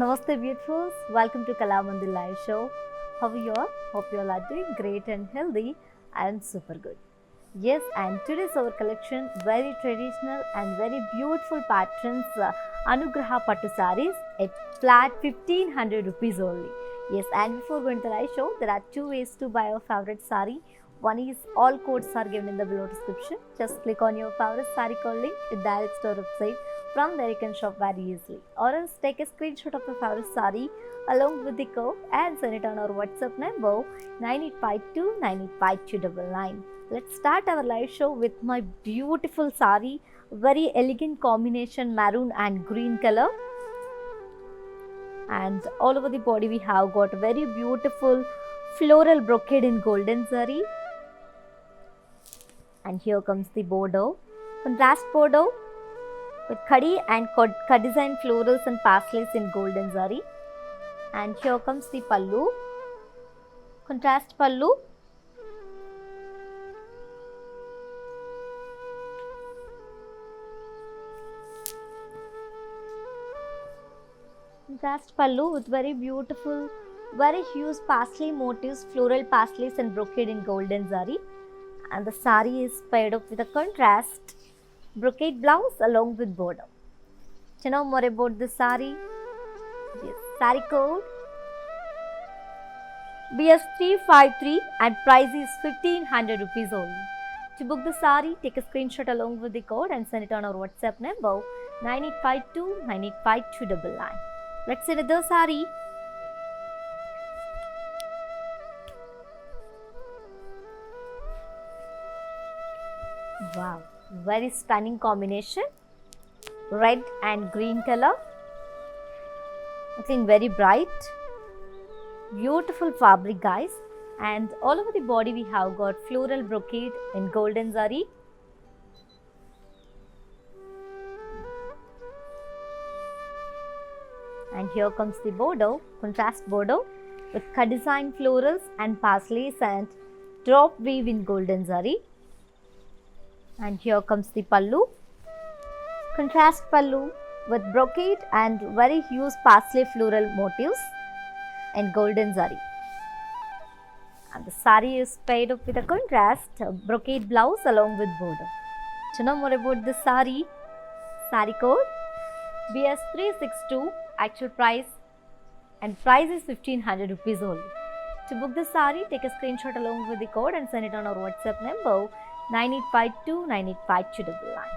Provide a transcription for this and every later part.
Namaste beautifuls, welcome to Kalamandir live show. How are you all? Hope you all are doing great and healthy. I am super good. Yes, and today's our collection very traditional and very beautiful patterns Anugraha Pattu sarees at flat 1500 rupees only. Yes, and before going to the live show, there are two ways to buy our favorite saree. One is all codes are given in the below description. Just click on your favorite saree code link, it directs to our website. From there you can shop very easily. Or else take a screenshot of your favorite saree along with the code and send it on our WhatsApp number 9852985299. Let's start our live show with my beautiful saree, very elegant combination maroon and green color. And all over the body we have got very beautiful floral brocade in golden zari. And here comes the border, contrast border with khadi and design florals and paisleys in golden zari. And here comes the pallu, contrast pallu. Contrast pallu with very beautiful, very huge paisley motifs, floral paisleys and brocade in golden zari. And the saree is paired up with a contrast brocade blouse along with border. To know more about the saree, yes, saree code BS353 and price is 1500 rupees only. To book the saree, take a screenshot along with the code and send it on our WhatsApp number 9852985299. Let's see the saree. Wow, very stunning combination, red and green color, looking very bright, beautiful fabric guys, and all over the body we have got floral brocade in golden zari. And here comes the border, contrast border with design florals and paisleys and drop weave in golden zari. And here comes the pallu, contrast pallu with brocade and very huge paisley floral motifs in golden zari. And the saree is paired up with a contrast brocade blouse along with border. To know more about the saree code BS362, actual price and price is 1500 rupees only. To book the saree, take a screenshot along with the code and send it on our WhatsApp number 9852985299.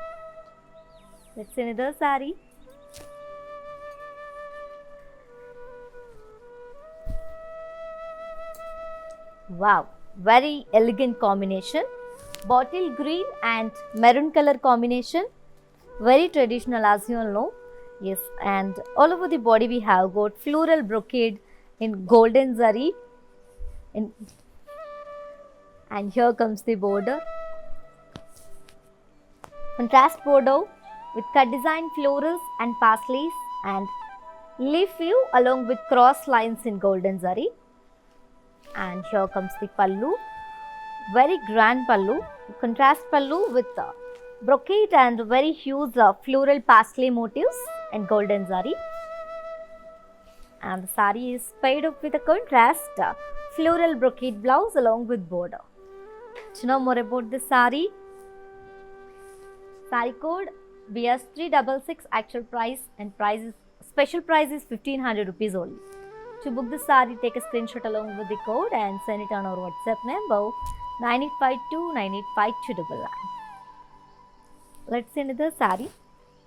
Let's see another saree. Wow, very elegant combination. Bottle green and maroon color combination. Very traditional as you all know. Yes, and all over the body we have got floral brocade in golden zari. And here comes the border. Contrast border with cut design florals and paisleys and leaf weave along with cross lines in golden zari. And here comes the pallu, very grand pallu, contrast pallu with brocade and very huge floral paisley motifs and golden zari. And the saree is paired up with a contrast floral brocade blouse along with border. To know more about the saree code BS366, actual price and special price is 1500 rupees only. To book the saree, take a screenshot along with the code and send it on our WhatsApp number 9852985299. Let's see another saree.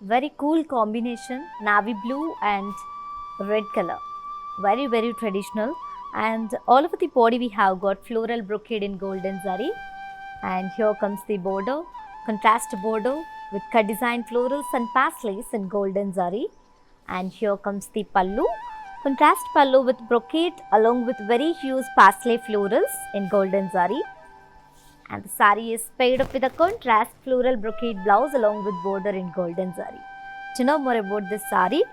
Very cool combination, navy blue and red color. Very, very traditional. And all over the body we have got floral brocade in golden zari. And here comes the border, contrast border with cut design florals and paisleys in golden zari. And here comes the pallu, contrast pallu with brocade along with very huge paisley florals in golden zari. And the saree is paired up with a contrast floral brocade blouse along with border in golden zari. To know more about this saree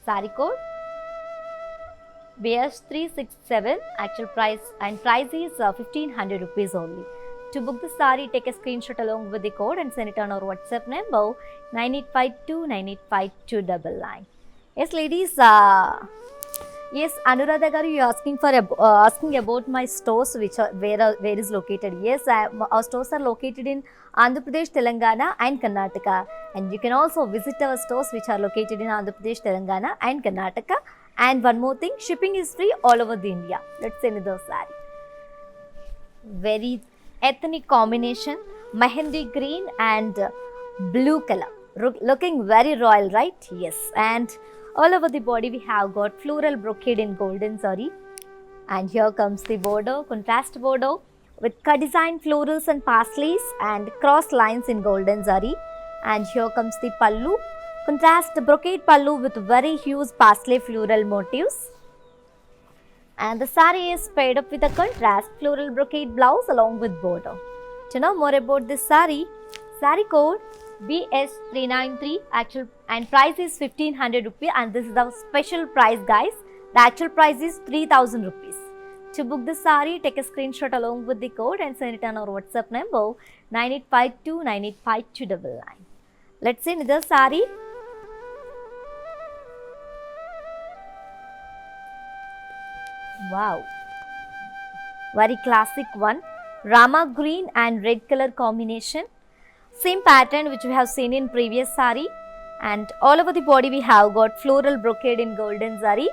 code BS367, actual price and price is 1500 rupees only. To book the saree, take a screenshot along with the code and send it on our WhatsApp number 9852985299. Yes, ladies. Yes, Anuradha garu, you asking for asking about my stores, which are where is located. Yes, our stores are located in Andhra Pradesh, Telangana, and Karnataka. And you can also visit our stores, which are located in Andhra Pradesh, Telangana, and Karnataka. And one more thing, shipping is free all over the India. Let's say another saree. Very ethnic combination, mehendi green and blue color, looking very royal, right? Yes. And all over the body we have got floral brocade in golden zari, and here comes the border, contrast border with cut design florals and parsleys and cross lines in golden zari. And here comes the pallu, contrast brocade pallu with very huge parsley floral motifs. And the saree is paired up with a contrast floral brocade blouse along with border. To know more about this saree code BS393 actual and price is 1500 rupees, and this is the special price, guys. The actual price is 3000 rupees. To book the saree, take a screenshot along with the code and send it on our WhatsApp number 9852985299. Let's see another saree. Wow, very classic one, Rama green and red color combination. Same pattern which we have seen in previous saree, and all over the body we have got floral brocade in golden zari.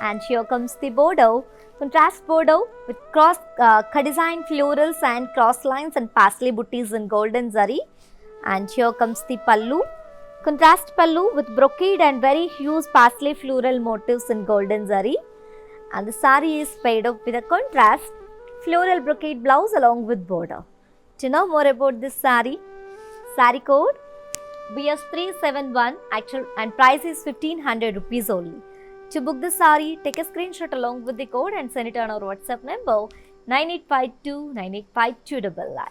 And here comes the border, contrast border with cross cut design florals and cross lines and parsley booties in golden zari. And here comes the pallu, contrast pallu with brocade and very huge parsley floral motifs in golden zari. And the saree is paired up with a contrast floral brocade blouse along with border. To know more about this saree code BS371 actual and price is 1500 rupees only. To book the saree, take a screenshot along with the code and send it on our WhatsApp number 9852985299.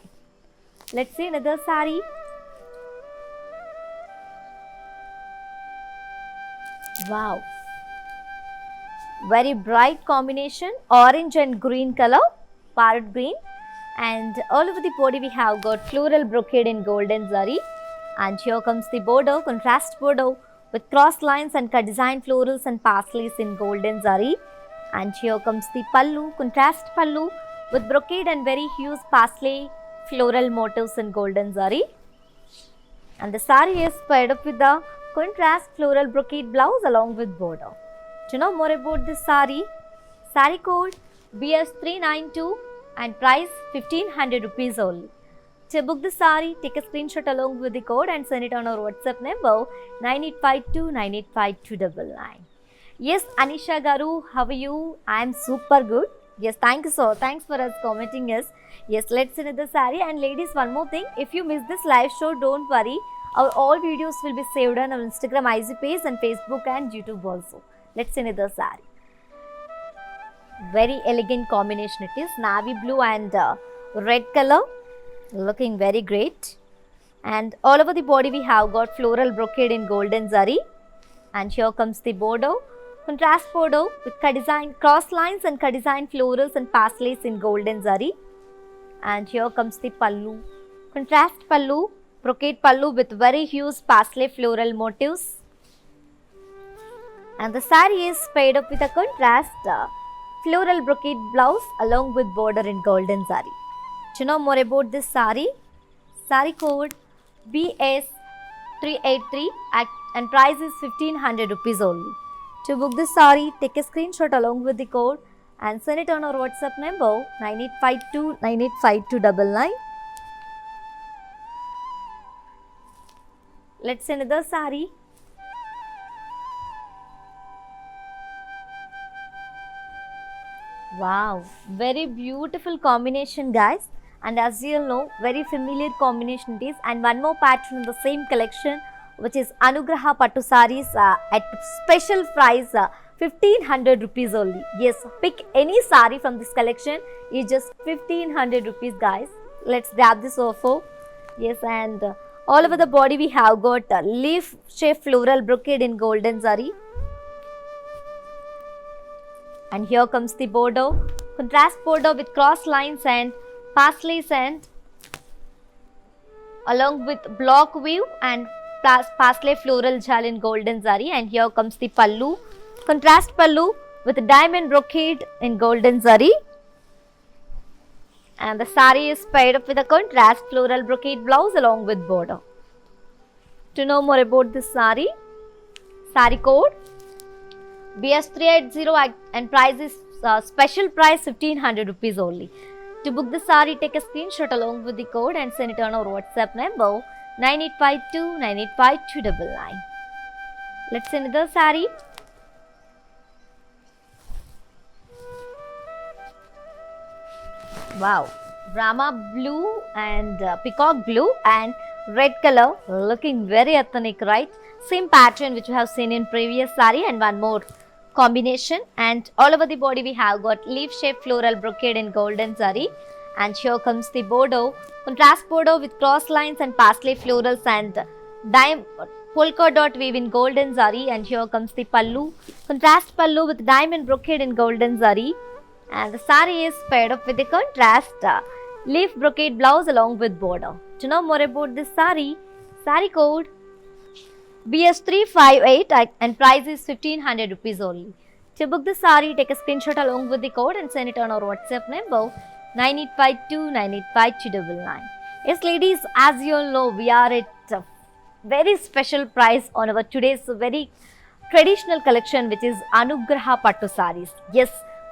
Let's see another saree. Wow, very bright combination, orange and green color, parrot green. And all over the body we have got floral brocade in golden zari. And here comes the border, contrast border with cross lines and cut design florals and parsleys in golden zari. And here comes the pallu, contrast pallu with brocade and very huge parsley floral motifs in golden zari. And the saree is paired up with the contrast floral brocade blouse along with border. To know more about this saree code BS392 and price 1500 rupees only. To book the saree, take a screenshot along with the code and send it on our WhatsApp number 9852985299. Yes, Anisha Garu, how are you? I am super good. Yes, thanks for us commenting us. Yes, let's see another saree. And ladies, one more thing, if you miss this live show, don't worry. Our all videos will be saved on our Instagram IG page and Facebook and YouTube also. Let's see another saree. Very elegant combination it is, navy blue and red color, looking very great. And all over the body we have got floral brocade in golden zari. And here comes the border, contrast border with cut design cross lines and cut design florals and parsleys in golden zari. And here comes the pallu, contrast pallu, brocade pallu with very huge parsley floral motifs. And the saree is paired up with a contrast floral brocade blouse along with border in golden zari. To know more about this saree code BS383 and price is 1500 rupees only. To book this saree, take a screenshot along with the code and send it on our WhatsApp number 9852985299. Let's see another saree. Wow, very beautiful combination, guys. And as you know, very familiar combination it is. And one more pattern in the same collection, which is Anugraha Pattu sarees at special price 1500 rupees only. Yes, pick any saree from this collection, it's just 1500 rupees, guys. Let's grab this offer. Yes, and all over the body we have got leaf shape floral brocade in golden zari. And here comes the border, contrast border with cross lines and parsleys and along with block weave and parsley floral jal in golden zari, and here comes the pallu, contrast pallu with diamond brocade in golden zari, and the sari is paired up with a contrast floral brocade blouse along with border. To know more about this sari code BS380 and price is special price 1500 rupees only. To book the sari, take a screenshot along with the code and send it on our WhatsApp number 9852 985299. Let's see another sari. Wow, Rama blue and peacock blue and red color, looking very ethnic, right? Same pattern which we have seen in previous sari, and one more combination, and all over the body we have got leaf shaped floral brocade in golden zari, and here comes the bordeaux, contrast bordeaux with cross lines and parsley florals and polka dot weave in golden zari, and here comes the pallu, contrast pallu with diamond brocade in golden zari, and the sari is paired up with the contrast leaf brocade blouse along with border. To know more about this sari code BS358 and price is 1500 rupees only. To book the sari, take a screenshot along with the code and send it on our WhatsApp number 9852 985299. Yes ladies, as you all know, we are at a very special price on our today's very traditional collection, which is Anugraha Pattu saris. Yes,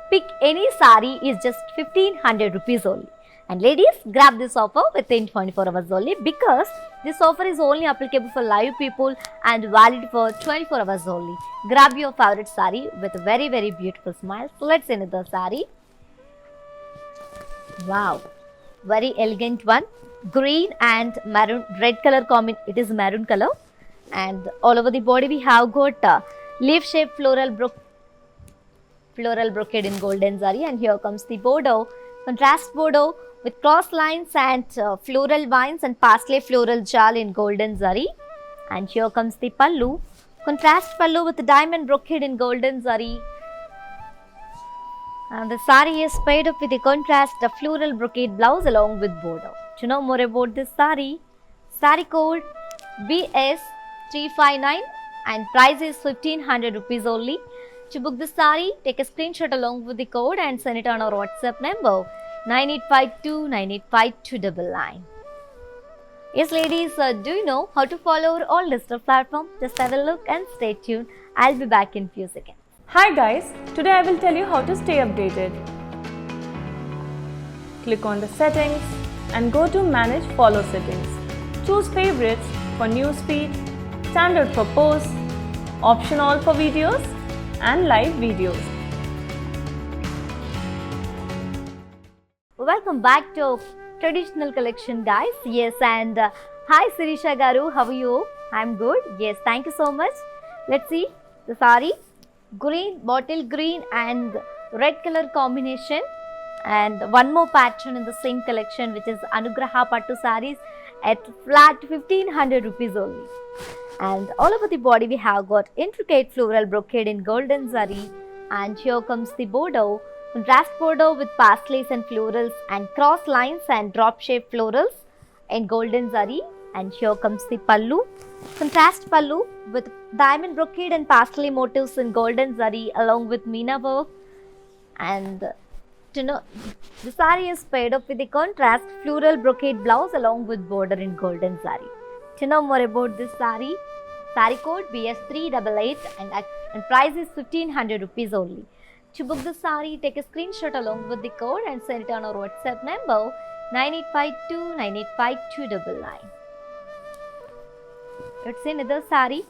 pick any sari is just 1500 rupees only. And ladies, grab this offer within 24 hours only, because this offer is only applicable for live people and valid for 24 hours only. Grab your favorite sari with a very, very beautiful smile. So let's see another sari. Wow, very elegant one. Green and maroon, red color combination. It is maroon color, and all over the body we have got leaf shaped floral brocade in golden zari, and here comes the bordeaux, contrast bordeaux with cross lines and floral vines and parsley floral jal in golden zari, and here comes the pallu, contrast pallu with diamond brocade in golden zari, and the sari is paired up with a contrast floral brocade blouse along with border. To know more about this sari code BS359 and price is 1500 rupees only. To book the sari, take a screenshot along with the code and send it on our WhatsApp number 9852 985299. Yes ladies, do you know how to follow our all digital platform? Just have a look and stay tuned. I'll be back in few seconds. Hi guys, today I will tell you how to stay updated. Click on the settings and go to manage follow settings. Choose favorites for newsfeed, standard for posts, option all for videos and live videos. Welcome back to traditional collection guys. Yes, and hi Sirisha Garu, how are you? I'm good. Yes, thank you so much. Let's see the sari, green, bottle green and red color combination, and one more pattern in the same collection, which is Anugraha Pattu saris at flat 1500 rupees only. And all over the body we have got intricate floral brocade in golden zari, and here comes the bordeaux, contrast bordeaux with pasleys and florals and cross lines and drop shaped florals in golden zari, and here comes the pallu, contrast pallu with diamond brocade and parsley motifs in golden zari along with meena work, and to know the sari is paired up with the contrast floral brocade blouse along with border in golden zari. To know more about this sari code BS388 and price is 1500 rupees only. To book the sari, take a screenshot along with the code and send it on our WhatsApp number 9852 985299. Let's see another sari.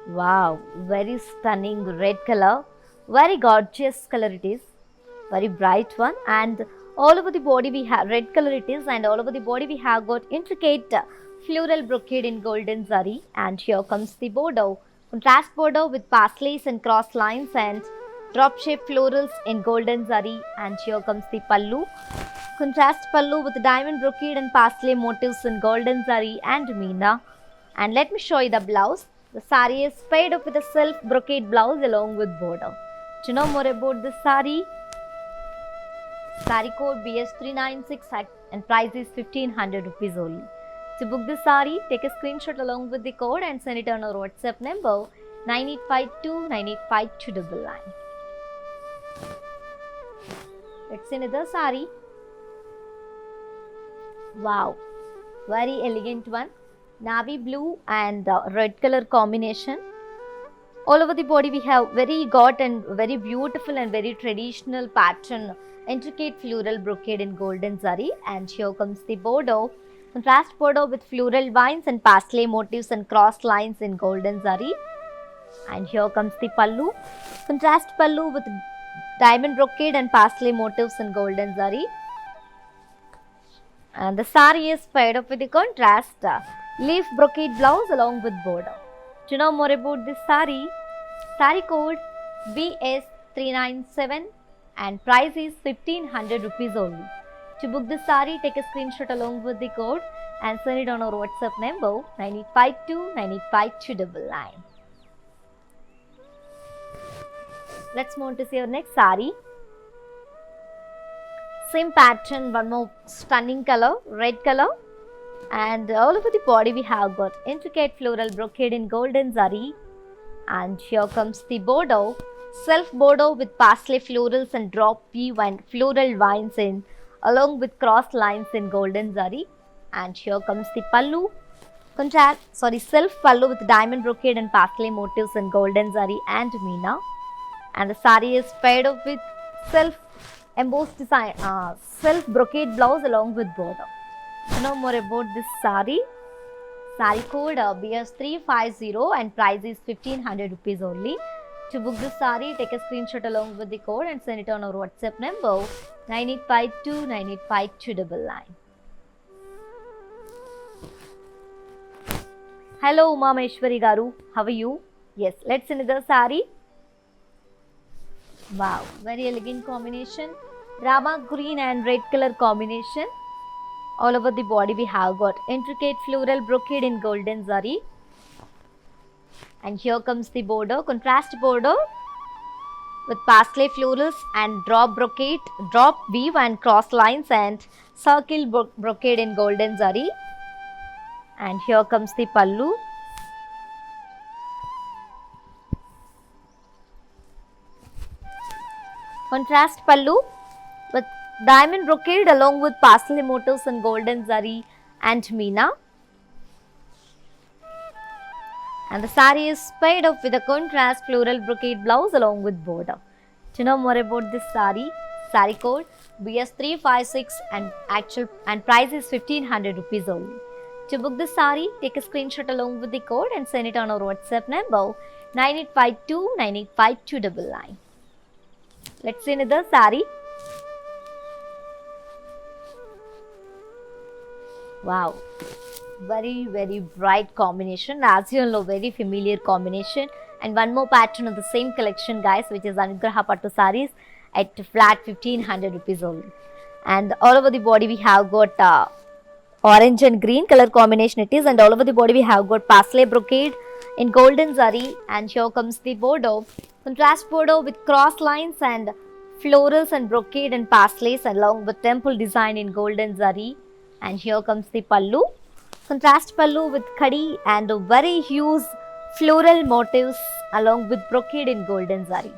Wow, very stunning red color, very gorgeous color it is, very bright one, and all over the body we have red color it is, and all over the body we have got intricate floral brocade in golden zari, and here comes the bordeaux, contrast bordeaux with pasleys and cross lines and drop shaped florals in golden zari, and here comes the pallu, contrast pallu with diamond brocade and parsley motifs in golden zari and meena. And let me show you the blouse. The sari is paired up with a self brocade blouse along with border. To know more about this sari Saree code BS396 and price is 1500 rupees only. To book this saree, take a screenshot along with the code and send it on our WhatsApp number 9852985299. Let's see another saree. Wow, very elegant one. Navy blue and red color combination. All over the body we have very got and very beautiful and very traditional pattern, intricate floral brocade in golden zari, and here comes the border, contrast border with floral vines and parsley motifs and cross lines in golden zari, and here comes the pallu, contrast pallu with diamond brocade and parsley motifs in golden zari, and the saree is paired up with the contrast leaf brocade blouse along with border. To know more about this saree code BS397 and price is 1500 rupees only. To book this saree, take a screenshot along with the code and send it on our WhatsApp number 9852985299. Let's move on to see our next saree. Same pattern, one more stunning color, red color, and all over the body we have got intricate floral brocade in golden zari, and here comes the border, self border with parsley florals and drop weave and floral vines in along with cross lines in golden zari, and here comes the pallu, self pallu with diamond brocade and parsley motifs in golden zari and meena, and the saree is paired up with self embossed design, self brocade blouse along with border. To know more about this saree code BS350 and price is 1500 rupees only. To book this saree, take a screenshot along with the code and send it on our WhatsApp number 9852985299. Hello Uma Maheshwari Garu, how are you? Yes, let's see another saree. Wow, very elegant combination, Rama green and red color combination. All over the body we have got intricate floral brocade in golden zari, and here comes the border, contrast border with parsley florals and drop brocade, drop weave and cross lines and circle brocade in golden zari, and here comes the pallu, contrast pallu with diamond brocade along with parsley motifs and golden zari and meena, and the saree is paired up with a contrast floral brocade blouse along with border. To know more about this saree code BS356 and price is 1500 rupees only. To book this saree, take a screenshot along with the code and send it on our WhatsApp number 9852985299. Let's see another saree. Wow, very bright combination, as you know, very familiar combination, and one more pattern of the same collection guys, which is Anugraha Pattu sarees at flat 1500 rupees only, and all over the body we have got orange and green color combination it is, and all over the body we have got parsley brocade in golden zari, and here comes the border, contrast border with cross lines and florals and brocade and parslays along with temple design in golden zari, and here comes the pallu, contrast pallu with khadi and very huge floral motifs along with brocade in golden zari,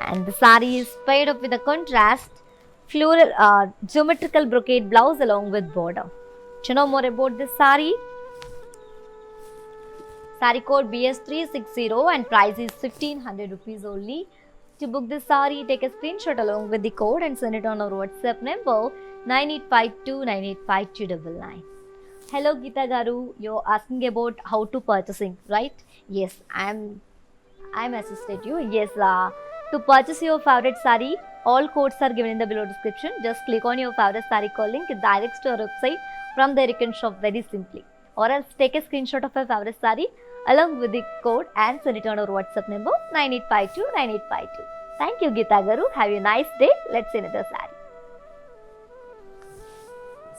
and the saree is paired up with a contrast floral geometrical brocade blouse along with border. To know more about this saree code BS360 and price is 1500 rupees only. To book this saree, take a screenshot along with the code and send it on our WhatsApp number 9852985299. Hello Geeta Garu, you're asking about how to purchasing, right? Yes, I'm assisted you. Yes, to purchase your favorite saree, all codes are given in the below description. Just click on your favorite saree code link, it directs to our website. From there you can shop very simply, or else take a screenshot of your favorite saree along with the code and send it on our WhatsApp number 98529852. Thank you Geeta Garu, have a nice day. Let's see another saree.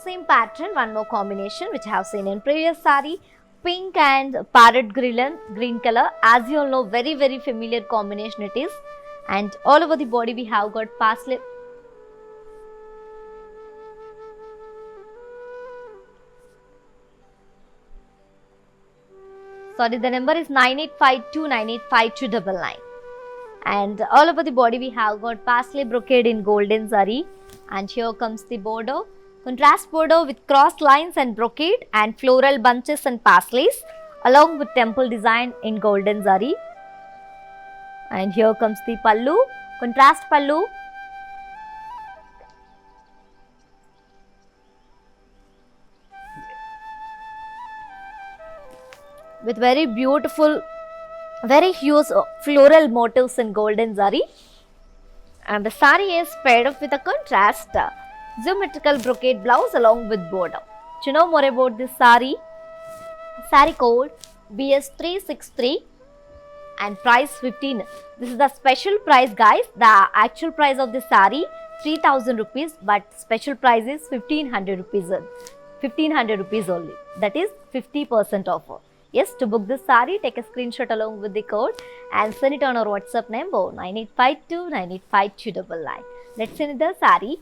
Same pattern, one more combination which I have seen in previous saree, pink and parrot green color, as you all know, very familiar combination it is, and all over the body we have got parsley Sorry, the number is 9852985299. And all over the body we have got parsley brocade in golden zari. And here comes the border. Contrast border with cross lines and brocade and floral bunches and pasleys along with temple design in golden zari. And here comes the pallu, contrast pallu with very beautiful, very huge floral motifs in golden zari. And the sari is paired up with a contrast geometrical brocade blouse along with border. To know more about this sari, sari code BS363 and price 15. This is the special price, guys. The actual price of the sari 3000 rupees, but special price is 1500 rupees. 1500 rupees only. That is 50% offer. Yes, to book this sari, take a screenshot along with the code and send it on our WhatsApp number 9852985299. Let's see the sari.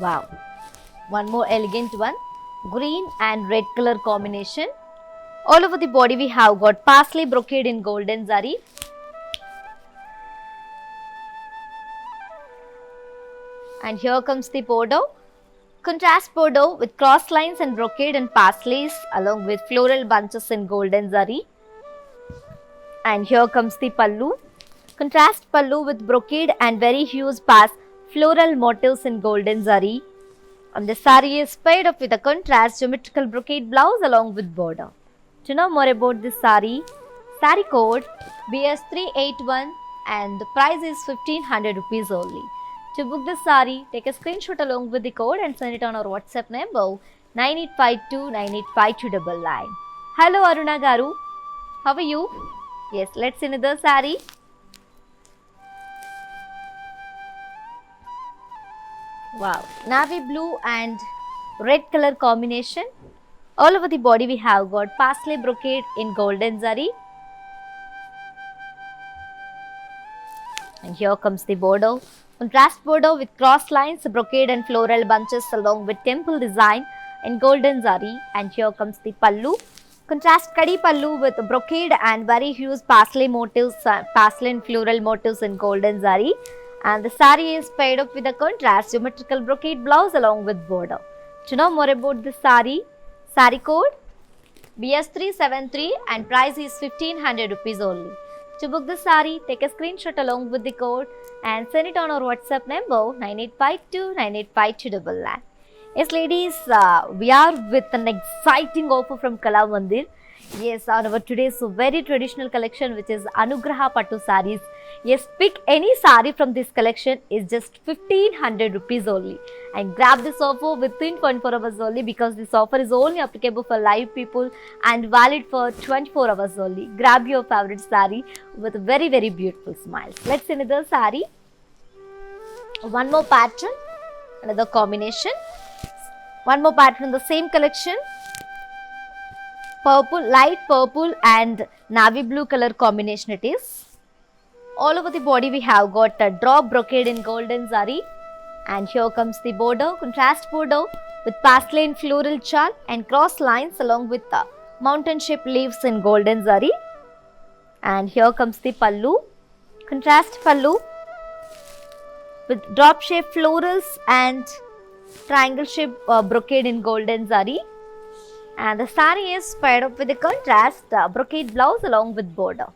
Wow, one more elegant one, green and red color combination. All over the body we have got parsley brocade in golden zari. And here comes the border. Contrast border with cross lines and brocade and pasleys along with floral bunches in golden zari. And here comes the pallu. Contrast pallu with brocade and very huge floral motifs in golden zari. And the sari is paired up with a contrast geometrical brocade blouse along with border. To know more about this sari, sari code BS381 and the price is 1500 rupees only. To book this sari, take a screenshot along with the code and send it on our WhatsApp number 9852985299. Hello Aruna Garu, how are you? Yes, let's see another sari. Wow, navy blue and red color combination. All over the body we have got parsley brocade in golden zari. And here comes the border. Contrast border with cross lines, brocade and floral bunches along with temple design in golden zari. And here comes the pallu. Contrast kadi pallu with brocade and very huge parsley motifs, parsley and floral motifs in golden zari. And the sari is paired up with a contrast geometrical brocade blouse along with border. To know more about this sari, sari code BS373 and price is 1500 rupees only. To book the sari, take a screenshot along with the code and send it on our WhatsApp number 9852985299. Yes, ladies, we are with an exciting offer from Kala Mandir. Yes, on our today's very traditional collection, which is Anugraha Pattu sarees. Yes, pick any saree from this collection is just 1500 rupees only. And grab this offer within 24 hours only, because this offer is only applicable for live people and valid for 24 hours only. Grab your favorite saree with very, very beautiful smiles. Let's see another saree. One more pattern, another combination. One more pattern in the same collection. Purple, light purple and navy blue color combination it is. All over the body we have got a drop brocade in golden zari. And here comes the border, contrast border with parsley and floral charm and cross lines along with the mountain shaped leaves in golden zari. And here comes the pallu, contrast pallu with drop shaped florals and triangle shaped brocade in golden zari. And the sari is paired up with a contrast brocade blouse along with border.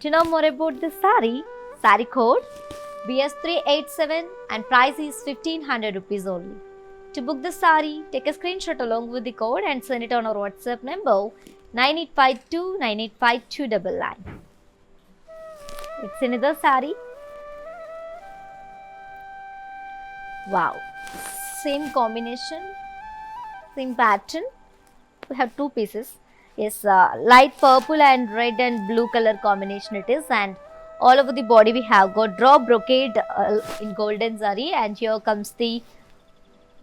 To know more about this sari, sari code BS387 and price is 1500 rupees only. To book the sari, take a screenshot along with the code and send it on our WhatsApp number 9852985299. It's another sari. Wow, same combination, same pattern. We have two pieces. Yes, light purple and red and blue color combination it is, and all over the body we have got drop brocade in golden zari. And here comes the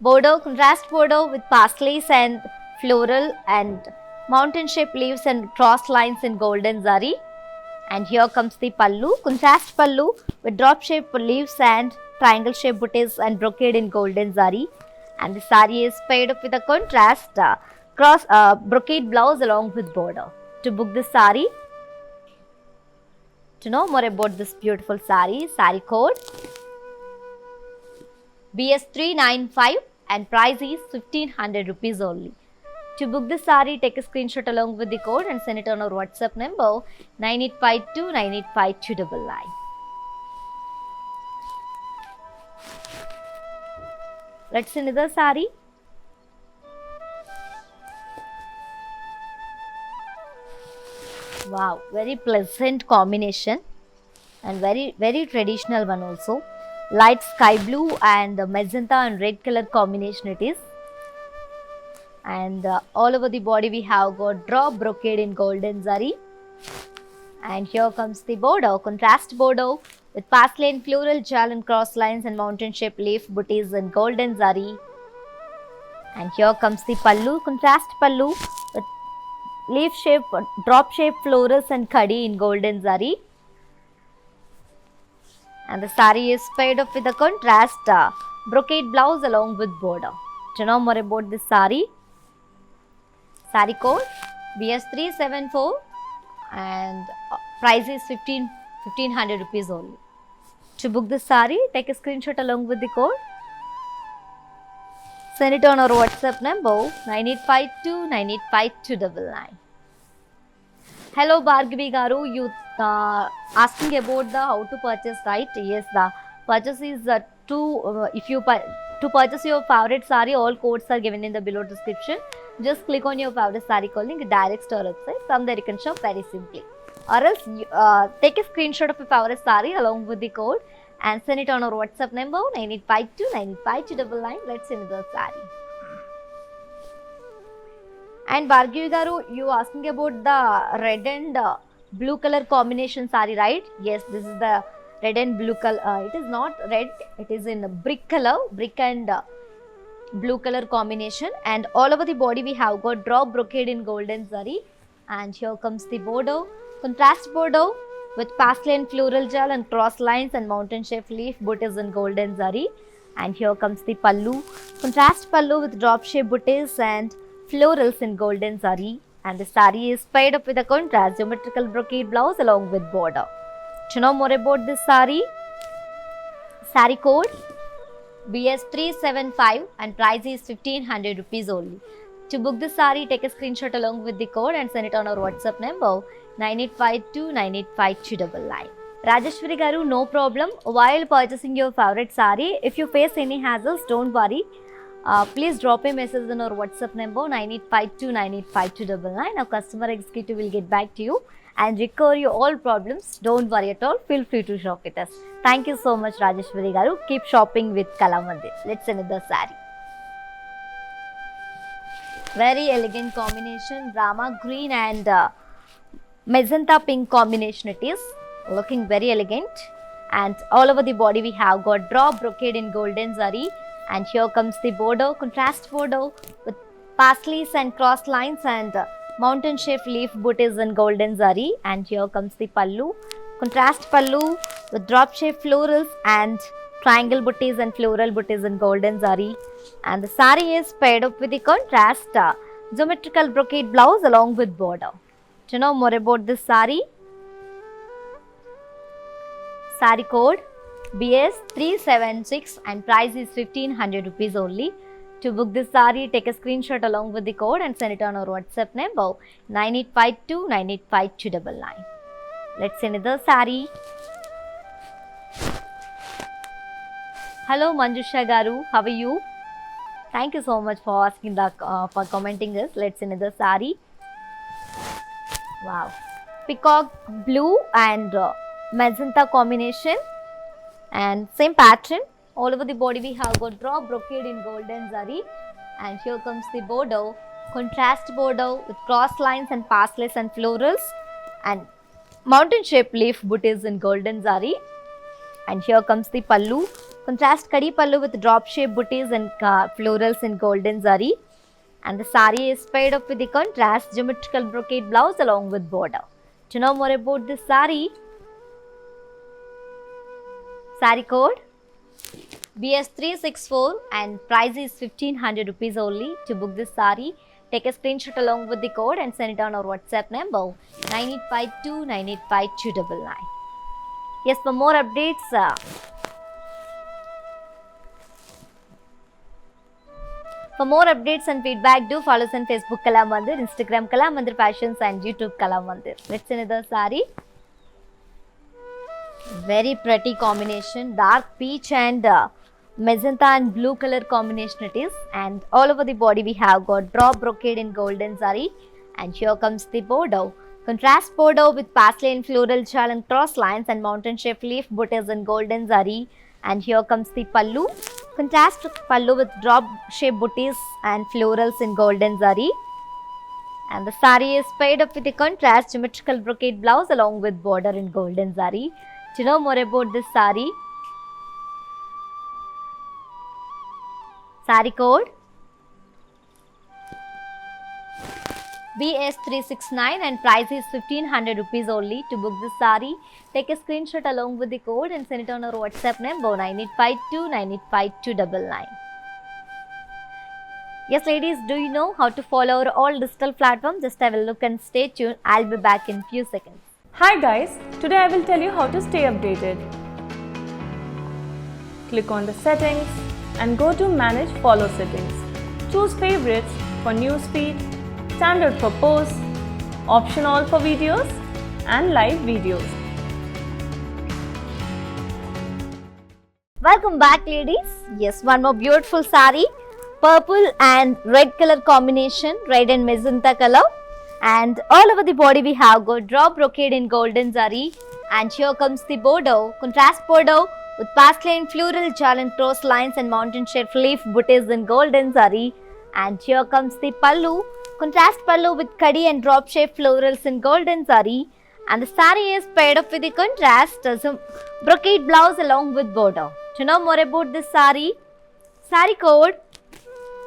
border, contrast border with pasleys and floral and mountain shaped leaves and cross lines in golden zari. And here comes the pallu, contrast pallu with drop shaped leaves and triangle shaped booties and brocade in golden zari. and the saree is paired up with a contrast cross brocade blouse along with border. To book this saree, to know more about this beautiful saree, saree code BS395 and price is 1500 rupees only. To book this saree, take a screenshot along with the code and send it on our WhatsApp number 9852985299. Let's see another saree. Wow, very pleasant combination and very traditional one also. Light sky blue and magenta and red color combination it is. And all over the body we have got drop brocade in golden zari. And here comes the border, contrast border with parsley and floral jal and cross lines and mountain shaped leaf booties in golden zari. And here comes the pallu, contrast pallu with leaf shape, drop shaped florals and khadi in golden zari. And the saree is paired up with a contrast brocade blouse along with border. To know more about this saree, saree code BS374 and price is 1500 rupees only. To book this saree, take a screenshot along with the code. Send it on our WhatsApp number 9852985299. Hello Bhargavi Garu, you asking about the how to purchase, right? Yes, the purchase is to purchase your favorite saree, all codes are given in the below description. Just click on your favorite saree code link, direct to our website. From there you can shop very simply. Or else take a screenshot of your favorite saree along with the code and send it on our WhatsApp number 9852985299. Let's send the saree. And Bhargavi Garu, you asking about the red and blue color combination saree, right? Yes, this is the red and blue color. It is not red, it is in brick color, brick and blue color combination. And all over the body we have got drop brocade in golden zari. And here comes the border, contrast border with parsley and floral gel and cross lines and mountain shaped leaf booties in golden zari. And here comes the pallu, contrast pallu with drop shaped booties and florals in golden zari. And the saree is paired up with a contrast geometrical brocade blouse along with border. To know more about this saree, saree code BS375 and price is 1500 rupees only. To book this saree, take a screenshot along with the code and send it on our WhatsApp number 9852985299. Rajeshwari Garu, no problem. While purchasing your favorite saree, if you face any hassles, don't worry. Please drop a message on our WhatsApp number 9852985299. Our customer executive will get back to you and recover your all problems. Don't worry at all. Feel free to shop with us. Thank you so much, Rajeshwari Garu. Keep shopping with Kalamandir. Let's see another saree. Very elegant combination, Rama green and magenta pink combination it is. Looking very elegant. And all over the body we have got drop brocade in golden zari. And here comes the border, contrast border with parsleys and cross lines and mountain shaped leaf booties in golden zari. And here comes the pallu, contrast pallu with drop shaped florals and triangle booties and floral booties in golden zari. And the saree is paired up with the contrast geometrical brocade blouse along with border. To know more about this saree, saree code BS376 and price is 1500 rupees only. To book this saree, take a screenshot along with the code and send it on our WhatsApp number 9852985299. Let's see another saree. Hello Manjusha Garu, how are you? Thank you so much for asking for commenting this. Let's see another saree. Wow, peacock blue and magenta combination. And same pattern, all over the body we have got drop brocade in golden zari. And here comes the border, contrast border with cross lines and parsleys and florals and mountain shaped leaf booties in golden zari. And here comes the pallu, contrast kadi pallu with drop shaped booties and florals in golden zari. And the saree is paired up with the contrast geometrical brocade blouse along with border. To know more about this saree, saree code BS364 and price is 1500 rupees only. To book this saree, take a screenshot along with the code and send it on our WhatsApp number 9852985299. Yes, for more updates, and feedback, do follow us on Facebook Kala Mandir, Instagram Kala Mandir Fashions and YouTube Kala Mandir. Let's see another saree. Very pretty combination, dark peach and magenta and blue color combination it is, and all over the body we have got drop brocade in golden zari, and here comes the bordeaux, contrast bordeaux with parsley and floral chal and cross lines and mountain shape leaf booties in golden zari, and here comes the pallu, contrast pallu with drop shape booties and florals in golden zari, and the saree is paired up with a contrast symmetrical brocade blouse along with border in golden zari. To know more about this saree, saree code BS369 and price is 1500 rupees only. To book this saree, take a screenshot along with the code and send it on our WhatsApp number 9852985299. Yes ladies, do you know how to follow our all digital platforms? Just have a look and stay tuned. I'll be back in few seconds. Hi guys, today I will tell you how to stay updated. Click on the settings and go to manage follow settings. Choose favorites for newsfeed, standard for posts, option all for videos and live videos. Welcome back ladies. Yes, one more beautiful saree, purple and red color combination, red and magenta color. And all over the body we have got drop brocade in golden zari, and here comes the bordeaux, contrast bordeaux with parsley and floral jal and cross lines and mountain shape leaf booties in golden zari, and here comes the pallu, contrast pallu with kadi and drop shape florals in golden zari, and the saree is paired up with the contrast brocade blouse along with border. To know more about this saree, saree code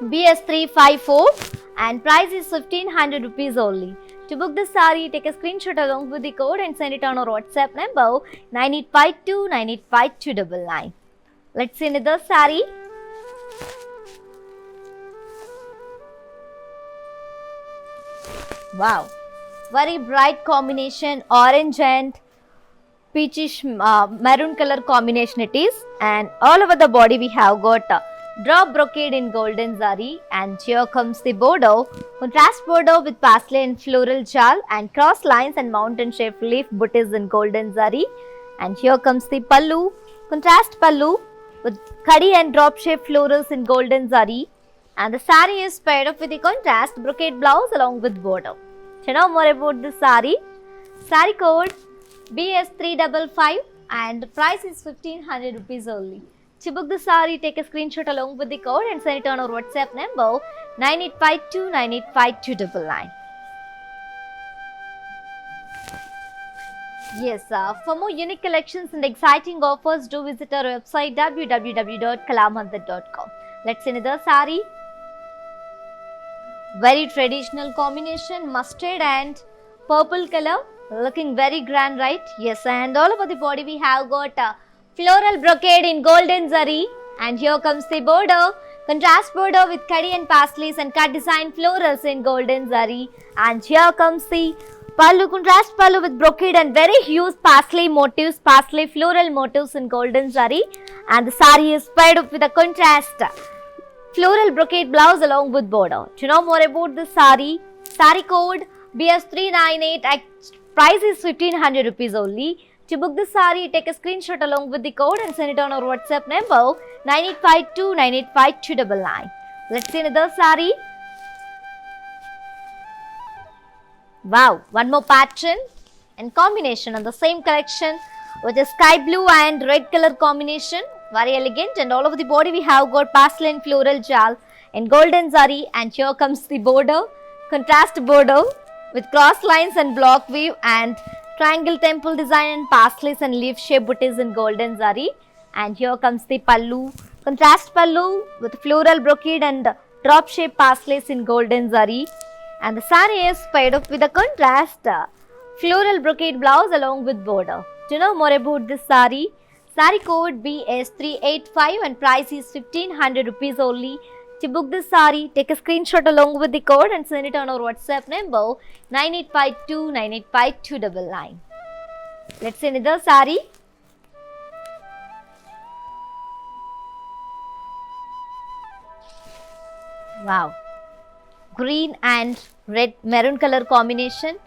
BS354 and price is 1500 rupees only. To book this saree, take a screenshot along with the code and send it on our WhatsApp number 9852985299. Let's see another saree. Wow, very bright combination, orange and peachish maroon color combination it is, and all over the body we have got drop brocade in golden zari, and here comes the bordeaux, contrast bordeaux with parsley and floral jal and cross lines and mountain shape leaf booties in golden zari, and here comes the pallu, contrast pallu with kadi and drop shape florals in golden zari, and the saree is paired up with the contrast brocade blouse along with border. To know more about this saree, saree code BS355 and price is 1500 rupees only. To book the saree, take a screenshot along with the code and send it on our WhatsApp number 9852985299. Yes, for more unique collections and exciting offers, do visit our website www.kalamandir.com. Let's see another saree. Very traditional combination, mustard and purple color, looking very grand, right? Yes, and all over the body we have got floral brocade in golden zari, and here comes the border, contrast border with kadi and parsleys and cut design florals in golden zari, and here comes the pallu, contrast pallu with brocade and very huge parsley motifs, parsley floral motifs in golden zari, and the saree is paired up with a contrast floral brocade blouse along with border. To know more about this saree, saree code BS398 at price is 1500 rupees only. To book this saree, take a screenshot along with the code and send it on our WhatsApp number 9852985299. Let's see another saree. Wow, one more pattern and combination on the same collection with a sky blue and red color combination. Very elegant, and all over the body we have got parsley and floral jal in golden zari, and here comes the border, contrast border with cross lines and block weave and triangle temple design and parsleys and leaf shape booties in golden zari, and here comes the pallu, contrast pallu with floral brocade and drop shape parsleys in golden zari, and the saree is paired up with a contrast floral brocade blouse along with border. To know more about this saree, Sari code BS385 and price is 1500 rupees only. To book this sari, take a screenshot along with the code and send it on our WhatsApp number 9852985299. Let's see another sari. Wow. Green and red maroon color combination,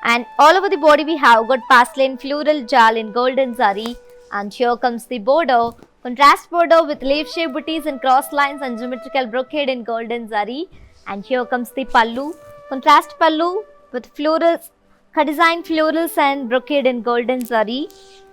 and all over the body we have got pastel floral jal in golden zari, and here comes the border, contrast border with leaf shape booties and cross lines and geometrical brocade in golden zari, and here comes the pallu, contrast pallu with florals, design florals and brocade in golden zari,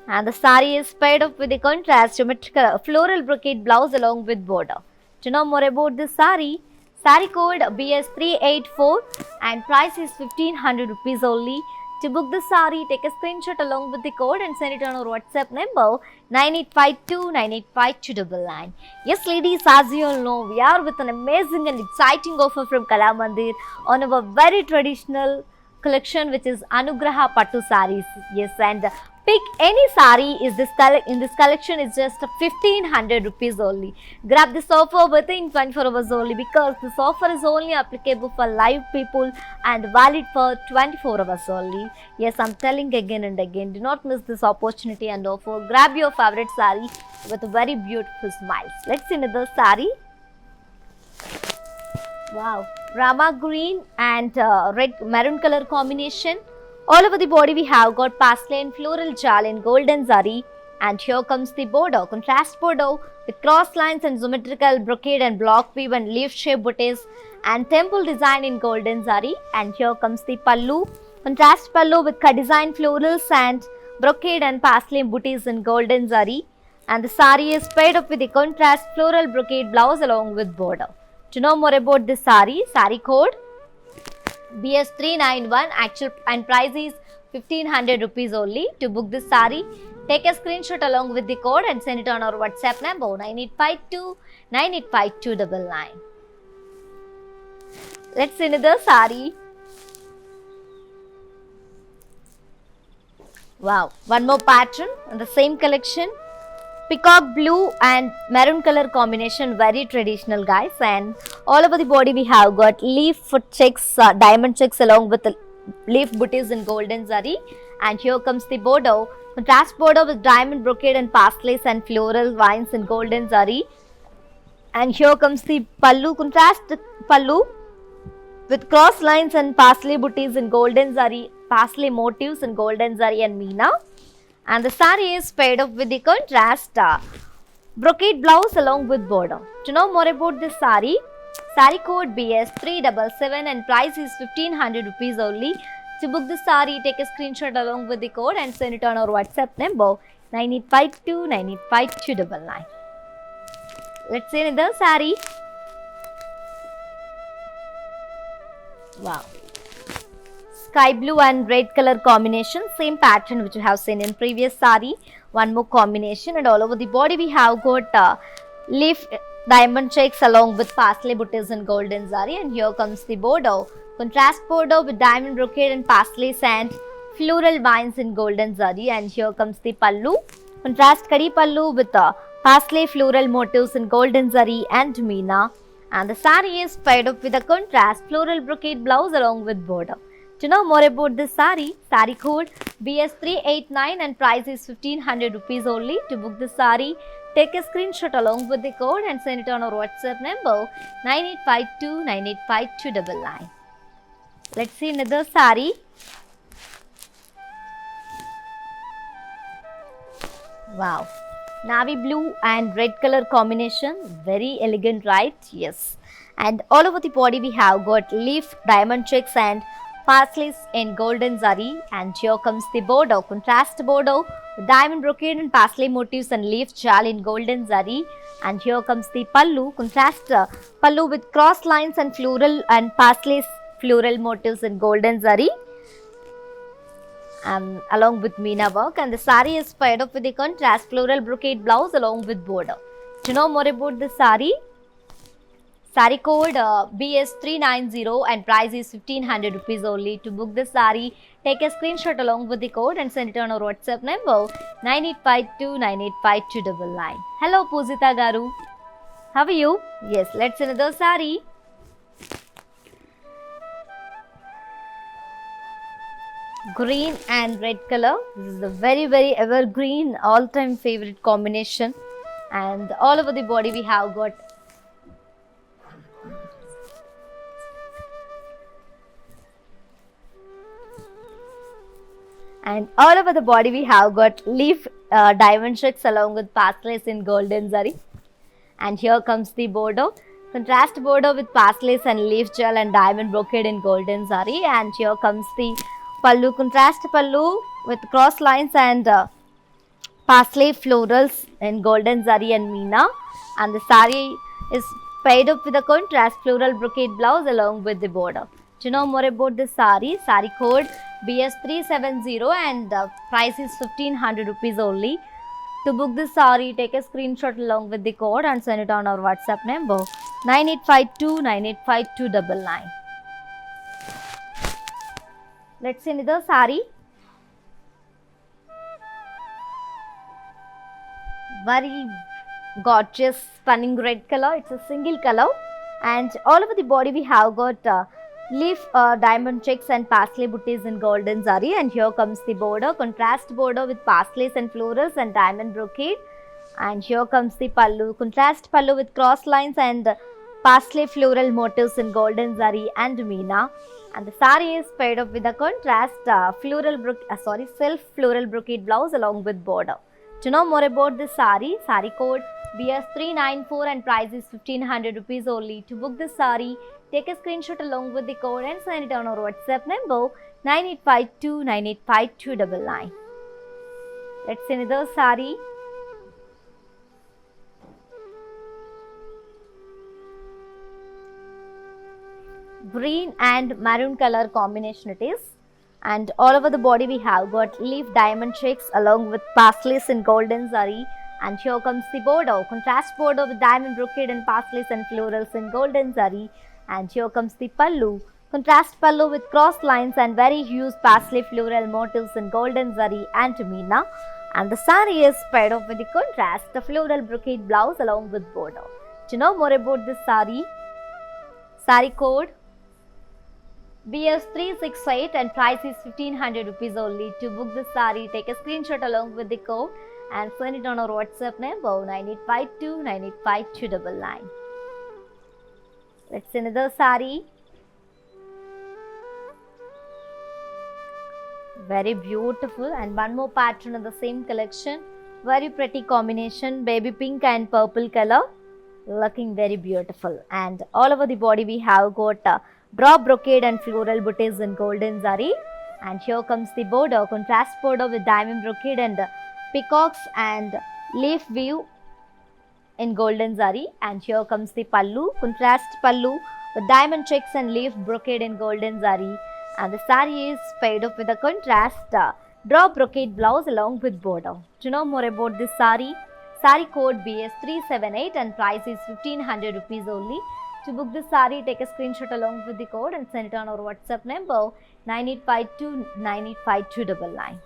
and the sari is paired up with the contrast geometrical floral brocade blouse along with border. To know more about this sari, sari code BS384 and price is 1500 rupees only. To book the sari, take a screenshot along with the code and send it on our WhatsApp number 9852985299. Yes ladies, as you all know, we are with an amazing and exciting offer from Kalamandir on our very traditional collection, which is Anugraha Pattu sarees. Yes, and pick any saree in this collection is just 1500 rupees only. Grab this offer within 24 hours only, because this offer is only applicable for live people and valid for 24 hours only. Yes, I'm telling again and again, do not miss this opportunity and offer. Grab your favorite saree with very beautiful smiles. Let's see another saree. Wow, Rama green and red maroon color combination. All over the body we have got pastel floral jal in golden zari, and here comes the border, contrast border with cross lines and geometrical brocade and block weave and leaf shape booties and temple design in golden zari, and here comes the pallu, contrast pallu with design florals and brocade and pastel booties in golden zari, and the sari is paired up with the contrast floral brocade blouse along with border. To know more about this sari, sari code BS391 actual and price is 1500 rupees only. To book this sari, take a screenshot along with the code and send it on our WhatsApp number 9852985299. Let's see another sari. Wow, one more pattern in the same collection. Peacock blue and maroon color combination, very traditional guys, and all over the body we have got leaf checks, diamond checks along with the leaf booties in golden zari, and here comes the border, contrast border with diamond brocade and pastels and floral vines in golden zari, and here comes the pallu, contrast pallu with cross lines and pastel booties in golden zari, pastel motifs in golden zari and meena. And the saree is paired up with the contrast brocade blouse along with border. To know more about this saree, saree code BS377 and price is 1500 rupees only. To book the saree, take a screenshot along with the code and send it on our WhatsApp number 9852985299. Let's see another saree. Wow. Sky blue and red color combination, same pattern which you have seen in previous sari. One more combination, and all over the body we have got leaf diamond checks along with pastel booties and golden zari, and here comes the border, contrast border with diamond brocade and pastels and floral vines in golden zari, and here comes the pallu, contrast kadi pallu with pastel floral motifs in golden zari and meena, and the sari is paired up with a contrast floral brocade blouse along with border. To know more about this sari, sari code BS389 and price is 1500 rupees only. To book this sari, take a screenshot along with the code and send it on our WhatsApp number 9852985299. Let's see another sari. Wow, navy blue and red color combination, very elegant, right? Yes, and all over the body we have got leaf diamond checks and pastels in golden zari, and here comes the border, contrast border with diamond brocade and pastel motifs and leaf jal in golden zari, and here comes the pallu, contrast pallu with cross lines and floral and pastels floral motifs in golden zari, along with meena work, and the sari is paired up with the contrast floral brocade blouse along with border. To know more about the sari, sari code BS390 and price is 1500 rupees only. To book the sari, Take a screenshot along with the code and send it on our WhatsApp number 9852985299. Hello Pujita Garu. How are you? Yes, let's see another saree. Green and red color. This is the very evergreen all-time favorite combination, and all over the body we have got leaf diamond checks along with pastels in golden zari. And here comes the border, contrast border with pastels and leaf gel and diamond brocade in golden zari. And here comes the pallu, contrast pallu with cross lines and parsley florals in golden zari and meena. And the saree is paired up with a contrast floral brocade blouse along with the border. To know more about this saree code BS370 and price is 1500 rupees only. To book this saree, take a screenshot along with the code and send it on our WhatsApp number 9852985299. Let's see another saree. Very gorgeous stunning red color. It's a single color, and all over the body we have got leaf diamond checks and parsley booties in golden zari. And here comes the border, contrast border with parslays and florals and diamond brocade. And here comes the pallu, contrast pallu with cross lines and parsley floral motifs in golden zari and meena. And the saree is paired up with a contrast self floral brocade blouse along with border. To know more about this saree code BS394 and price is 1500 rupees only. To book this saree, take a screenshot along with the code and send it on our WhatsApp number 9852985299. Let's see another saree. Green and maroon color combination it is, and all over the body we have got leaf diamond checks along with parsleys in golden zari. And here comes the border, contrast border with diamond brocade and parsleys and florals in golden zari. And here comes the pallu, contrast pallu with cross lines and very huge parsley floral motifs in golden zari and meena. And the saree is paired up with the contrast, the floral brocade blouse along with border. To know more about this saree code BS368 and price is 1500 rupees only. To book this saree, take a screenshot along with the code and send it on our WhatsApp number 9852985299. Let's see another saree. Very beautiful, and one more pattern of the same collection. Very pretty combination, baby pink and purple color, looking very beautiful. And all over the body we have got drop brocade and floral booties in golden zari. And here comes the border, contrast border with diamond brocade and peacocks and leaf weave in golden zari. And here comes the pallu, contrast pallu with diamond checks and leaf brocade in golden zari. And the saree is paired up with a contrast drop brocade blouse along with border. To know more about this saree code BS378 and price is 1500 rupees only. To book this saree, take a screenshot along with the code and send it on our WhatsApp number 9852985299.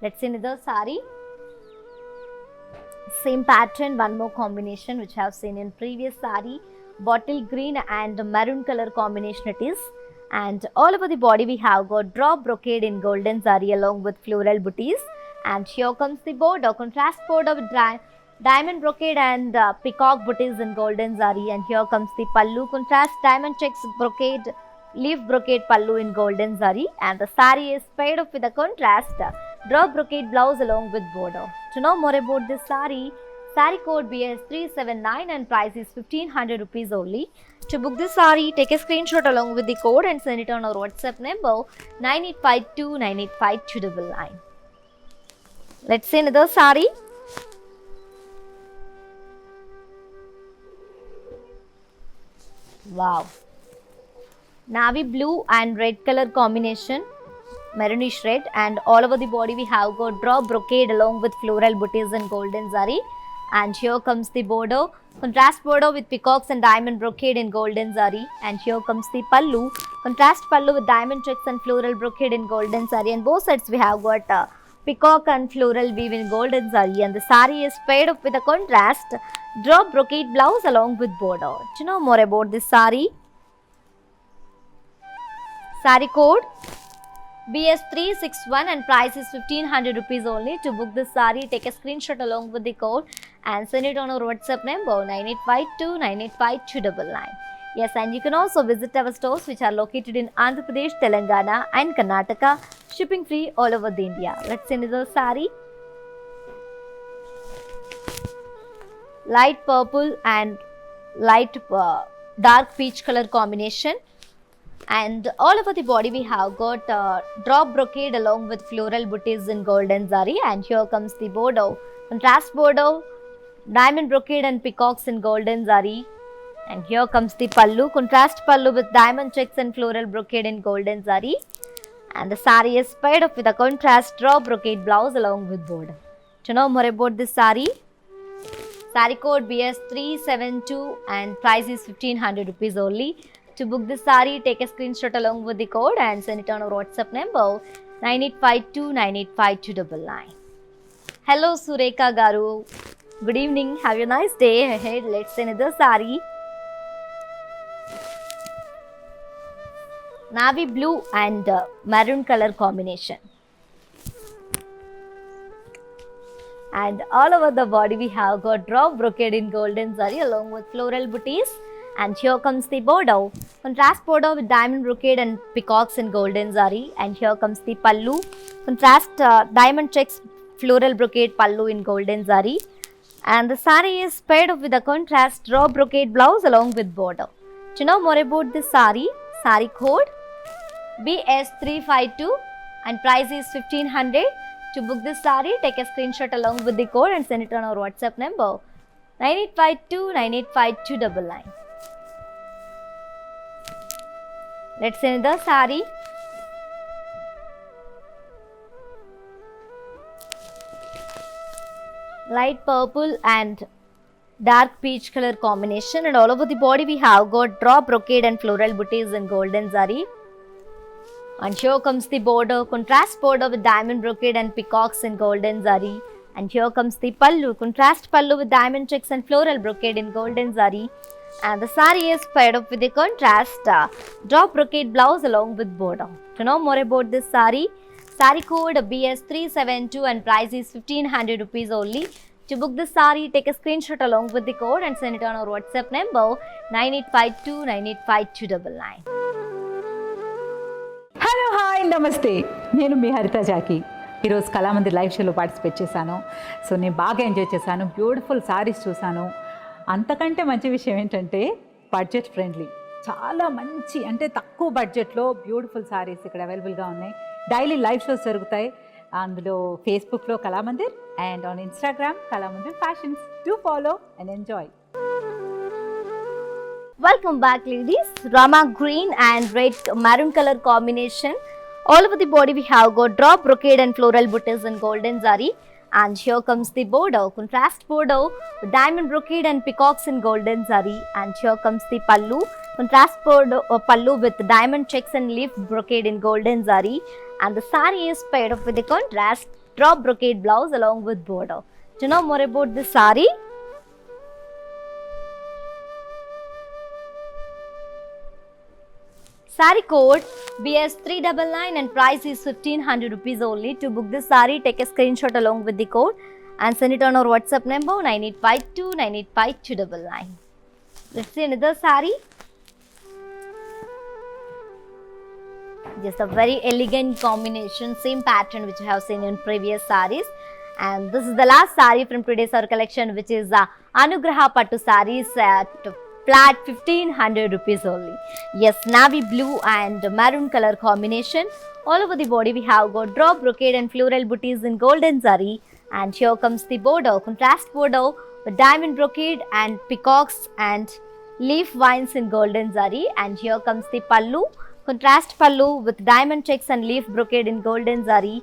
Let's see another saree. Same pattern, one more combination which I have seen in previous saree. Bottle green and maroon color combination it is. And all over the body we have got drop brocade in golden zari along with floral booties. And here comes the border, contrast border with diamond brocade and peacock booties in golden zari. And here comes the pallu, contrast diamond checks brocade, leaf brocade pallu in golden zari. And the saree is paired up with a contrast drop brocade blouse along with border. To know more about this saree code BS379 and price is 1500 rupees only. To book this saree, take a screenshot along with the code and send it on our WhatsApp number 9852985299. Let's see another saree. Wow, navy blue and red color combination, maroonish red, and all over the body we have got drop brocade along with floral booties in golden zari. And here comes the border, contrast border with peacocks and diamond brocade in golden zari. And here comes the pallu, contrast pallu with diamond checks and floral brocade in golden zari. And both sides we have got peacock and floral weave in golden zari. And the sari is paired up with a contrast drop brocade blouse along with border. Do you know more about this sari? Sari code BS361 and price is 1500 rupees only. To book this sari, take a screenshot along with the code and send it on our WhatsApp number 9852985299. Yes, and you can also visit our stores which are located in Andhra Pradesh, Telangana and Karnataka. Shipping free all over the India. Let's see another sari. Light purple and light dark peach color combination. And all over the body we have got drop brocade along with floral booties in golden zari. And here comes the border, contrast border, diamond brocade and peacocks in golden zari. And here comes the pallu, contrast pallu with diamond checks and floral brocade in golden zari. And the sari is paired up with a contrast drop brocade blouse along with border. To know more about this sari, sari code BS372 and price is 1500 rupees only. To book this sari, take a screenshot along with the code and send it on our WhatsApp number 9852985299. Hello Sureka Garu. Good evening. Have a nice day ahead. Let's see another sari. Navy blue and maroon color combination. And all over the body we have got drop brocade in golden zari along with floral booties. And here comes the border, contrast border with diamond brocade and peacocks in golden zari. And here comes the pallu, contrast diamond checks floral brocade pallu in golden zari. And the sari is paired up with a contrast drop brocade blouse along with border. To know more about this sari, sari code BS352 and price is 1500. To book this sari, take a screenshot along with the code and send it on our WhatsApp number 9852985299. Let's see another sari. Light purple and dark peach color combination, and all over the body we have got drop brocade and floral booties in golden zari. And here comes the border, contrast border with diamond brocade and peacocks in golden zari. And here comes the pallu, contrast pallu with diamond checks and floral brocade in golden zari. And the sari is paired up with a contrast drop brocade blouse along with border. To know more about this sari, sari code BS372 and price is 1500 rupees only. To book this sari, take a screenshot along with the code and send it on our WhatsApp number 9852985299. Hello hi నమస్తే, నేను మీ హరిత Jackie. ఈరోజు Kalamandir live షోలో participate చేశాను. So నేను బాగా enjoy చేశాను. Beautiful saris చూశాను. అంతకంటే మంచి విషయం ఏంటంటే బడ్జెట్ ఫ్రెండ్లీ, చాలా మంచి అంటే తక్కువ బడ్జెట్లో బ్యూటిఫుల్ సారీస్ ఇక్కడ అవైలబుల్గా ఉన్నాయి. డైలీ లైవ్ షోస్ జరుగుతాయి. అందులో ఫేస్బుక్లో Kalamandir and on Instagram Kalamandir fashions. Do follow and enjoy. Welcome back ladies. Rama green and red maroon color combination. All over the body we have got drop brocade and floral booties in golden zari. And here comes the border, contrast border with diamond brocade and peacocks in golden zari. And here comes the pallu, contrast border pallu with diamond checks and leaf brocade in golden zari. And the sari is paired up with a contrast drop brocade blouse along with border. To know more about this sari, sari code BS399 and price is 1500 rupees only. To book this sari, take a screenshot along with the code and send it on our WhatsApp number 9852985299. Let's see another sari. Just a very elegant combination, same pattern which you have seen in previous saris. And this is the last sari from today's our collection, which is Anugraha Pattu saris at flat 1500 rupees only. Yes, navy blue and maroon color combination. All over the body we have got drop brocade and floral booties in golden zari. And here comes the border, contrast border with diamond brocade and peacocks and leaf vines in golden zari. And here comes the pallu, contrast pallu with diamond checks and leaf brocade in golden zari.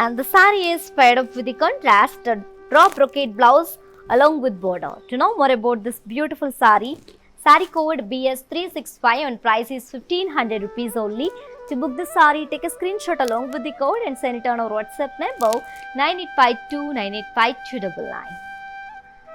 And the sari is paired up with the contrast drop brocade blouse along with border. To know more about this beautiful sari, sari code BS365 and price is 1500 rupees only. To book the sari, take a screenshot along with the code and send it on our WhatsApp number 9852985299.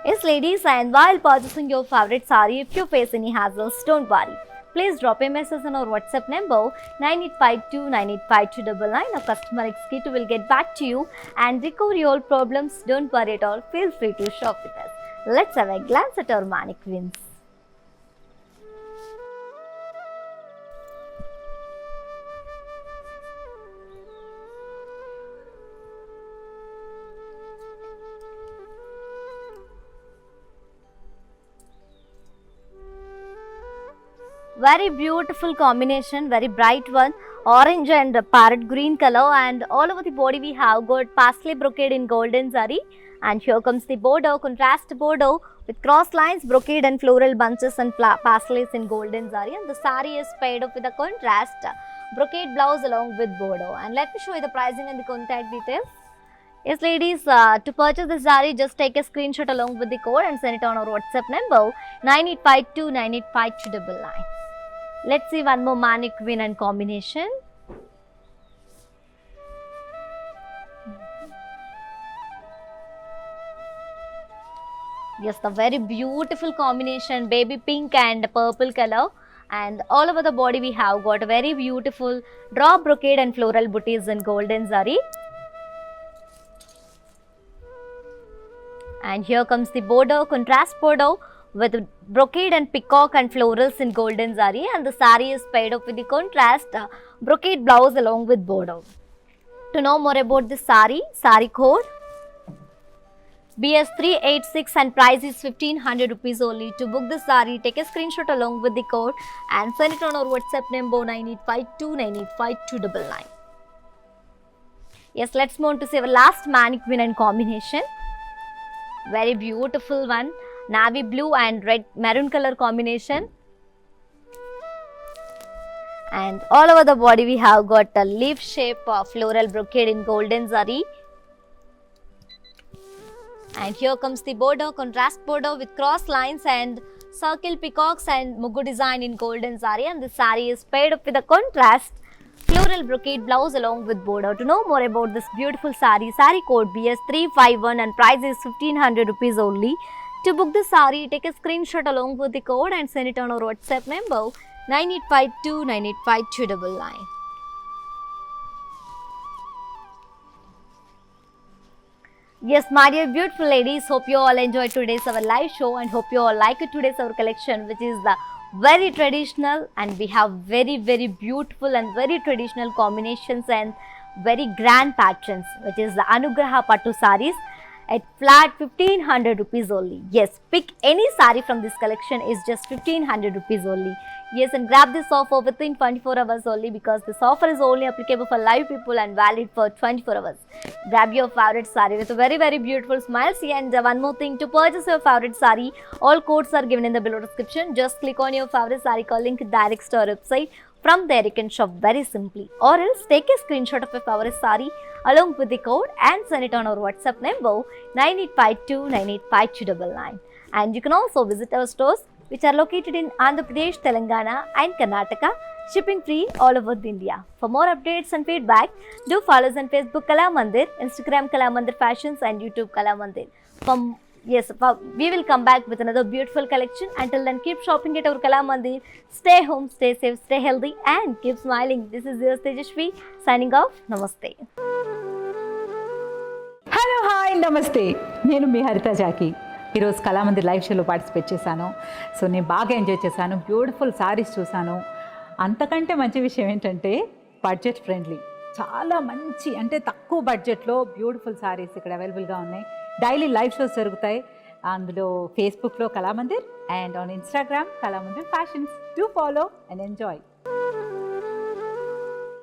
Yes, ladies, and while purchasing your favorite sari, if you face any hassles, don't worry. Please drop a message on our WhatsApp number 9852985299. Our customer executive will get back to you and recover your problems. Don't worry at all. Feel free to shop with us. Let's have a glance at our mannequins. Very beautiful combination, very bright one, orange and parrot green color, and all over the body we have got parsley brocade in golden zari. And here comes the border, contrast border with cross lines, brocade and floral bunches and pasleys in golden zari. And the sari is paired up with a contrast brocade blouse along with border. And let me show you the pricing and the contact details. Yes, ladies, to purchase this sari, just take a screenshot along with the code and send it on our WhatsApp number 9852985299. Let's see one more mannequin and combination. Yes, the very beautiful combination, baby pink and purple color, and all over the body we have got a very beautiful drop brocade and floral booties in golden zari. And here comes the border, contrast border with brocade and peacock and florals in golden zari, and the sari is paired up with the contrast brocade blouse along with border. To know more about this sari, sari code BS386 and price is 1500 rupees only. To book the sari, take a screenshot along with the code and send it on our WhatsApp number 9852985299. Yes, let's move on to see our last mannequin and combination. Very beautiful one, navy blue and red maroon color combination, and all over the body we have got a leaf shape floral brocade in golden zari. And here comes the border, contrast border with cross lines and circle peacocks and mugu design in golden zari, and the sari is paired up with a contrast floral brocade blouse along with border. To know more about this beautiful sari, sari code BS351 and price is 1500 rupees only. To book the sari, take a screenshot along with the code and send it on our WhatsApp number 9852985299. Yes, my dear beautiful ladies, hope you all enjoyed today's our live show and hope you all like today's our collection, which is the very traditional, and we have very beautiful and very traditional combinations and very grand patterns, which is the Anugraha Pattu saris at flat 1500 rupees only. Yes, pick any sari from this collection is just 1500 rupees only. Yes, and grab this offer within 24 hours only, because this offer is only applicable for live people and valid for 24 hours. Grab your favorite sari with a very beautiful smile. See, and one more thing, to purchase your favorite sari, all codes are given in the below description. Just click on your favorite sari call link, directs to our website. From there you can shop very simply, or else take a screenshot of your favorite sari along with the code and send it on our WhatsApp number 9852985299. And you can also visit our stores, which are located in Andhra Pradesh, Telangana and Karnataka, shipping free all over India. For more updates and feedback, do follow us on Facebook Kala Mandir, Instagram Kala Mandir Fashions and YouTube Kala Mandir. We will come back with another beautiful collection. Until then, keep shopping at our Kala Mandir. Stay home, stay safe, stay healthy and keep smiling. This is your Tejashvi signing off. Namaste. Hello hi నమస్తే, నేను మీ హరిత Jackie. ఈరోజు Kalamandir live షోలో participate చేశాను. So నేను బాగా enjoy చేశాను, beautiful saris చూశాను. అంతకంటే మంచి విషయం ఏంటంటే బడ్జెట్ ఫ్రెండ్లీ, చాలా మంచి అంటే తక్కువ బడ్జెట్లో బ్యూటిఫుల్ సారీస్ ఇక్కడ అవైలబుల్గా ఉన్నాయి. డైలీ లైవ్ షోస్ జరుగుతాయి. అందులో ఫేస్బుక్లో Kalamandir and on Instagram Kalamandir fashions. Do follow and enjoy.